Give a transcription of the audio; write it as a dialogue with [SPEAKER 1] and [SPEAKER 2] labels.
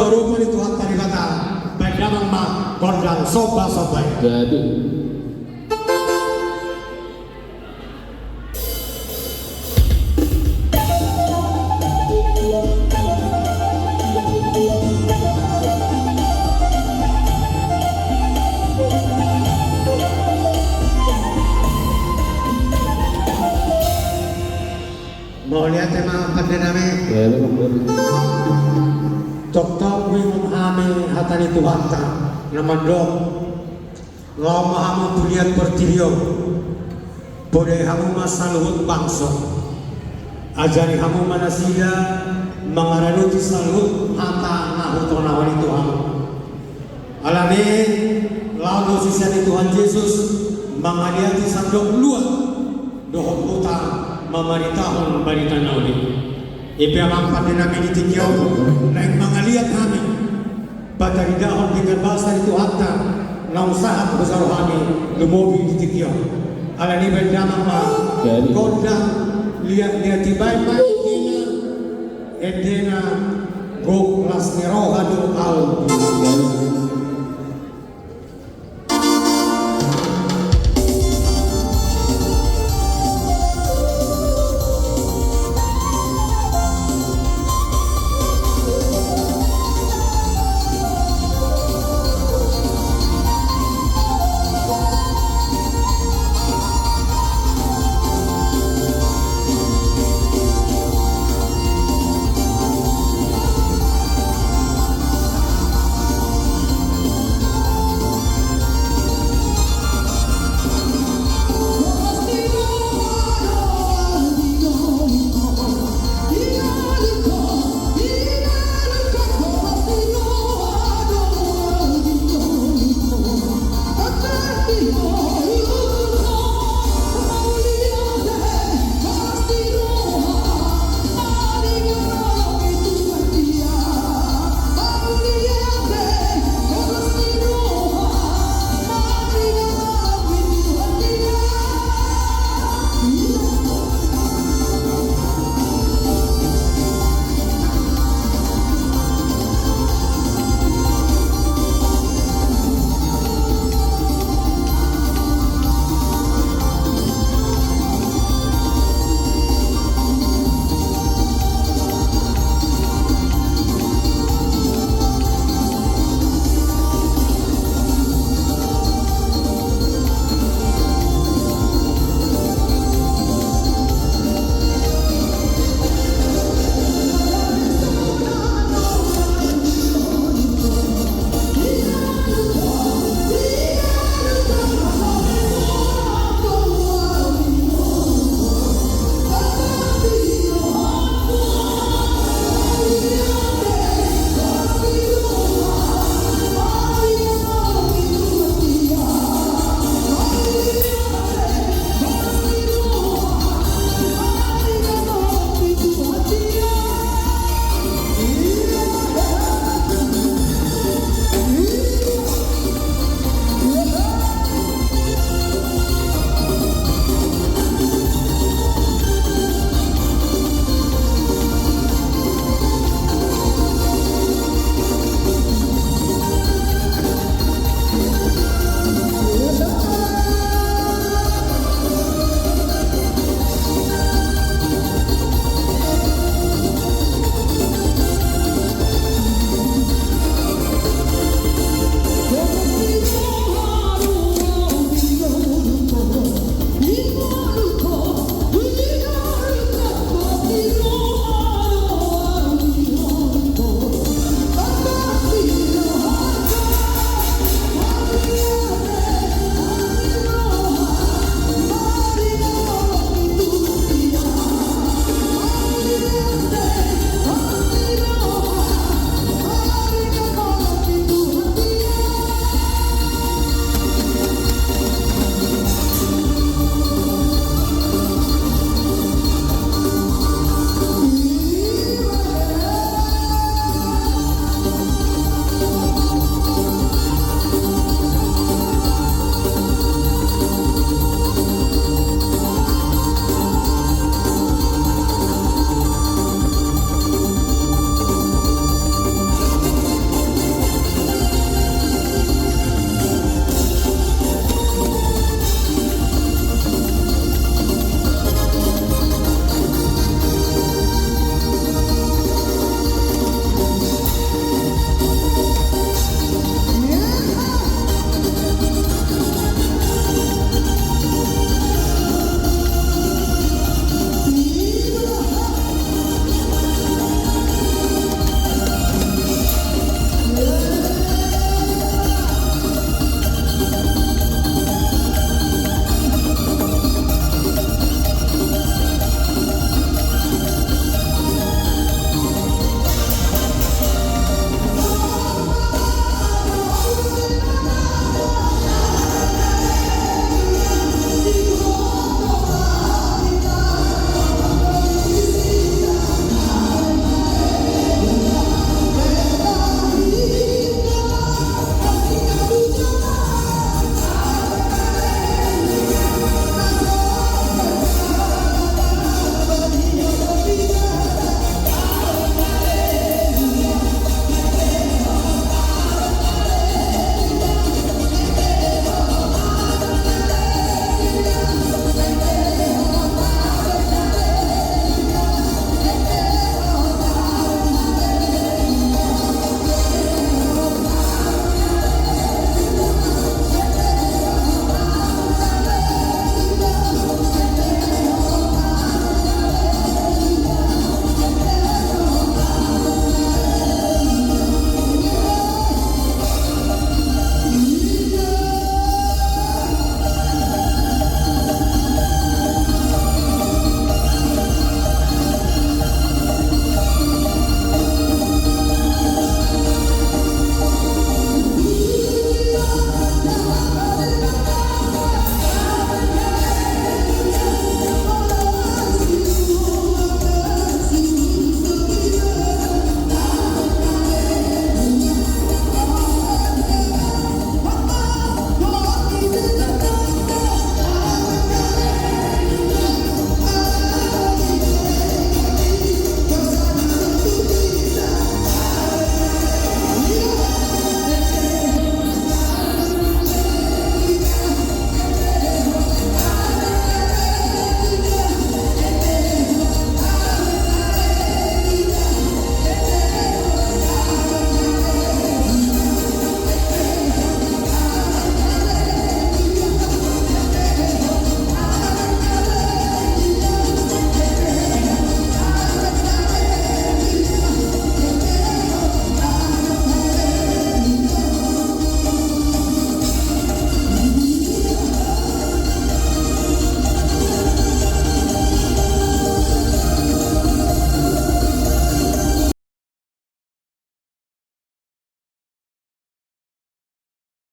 [SPEAKER 1] rumah itu Tuhan kata bedamang ma gondang soba-soba.
[SPEAKER 2] Jadi
[SPEAKER 1] mau lihat tema pandemik
[SPEAKER 2] ya lu
[SPEAKER 1] Dokter Wimon Ame hatani Tuhanta nama dok lama hamu tuliat pertirio boleh hamu masaluhut bangsa ajari hamu manasida mengaranuti saluhut hata nahutona wali Tuhan alami lalu sisa Tuhan Yesus mengaliati sandok luar dohon utang memeritahun barita nauli ipi amang pandinami ditikyo naik mengaliat kami pada ridahon dengan bahasa itu hatta na usaha besar kami lumobi ditikyo ala ni berdamang ma gondang lihat tibai mai kina edena gok las neroha do al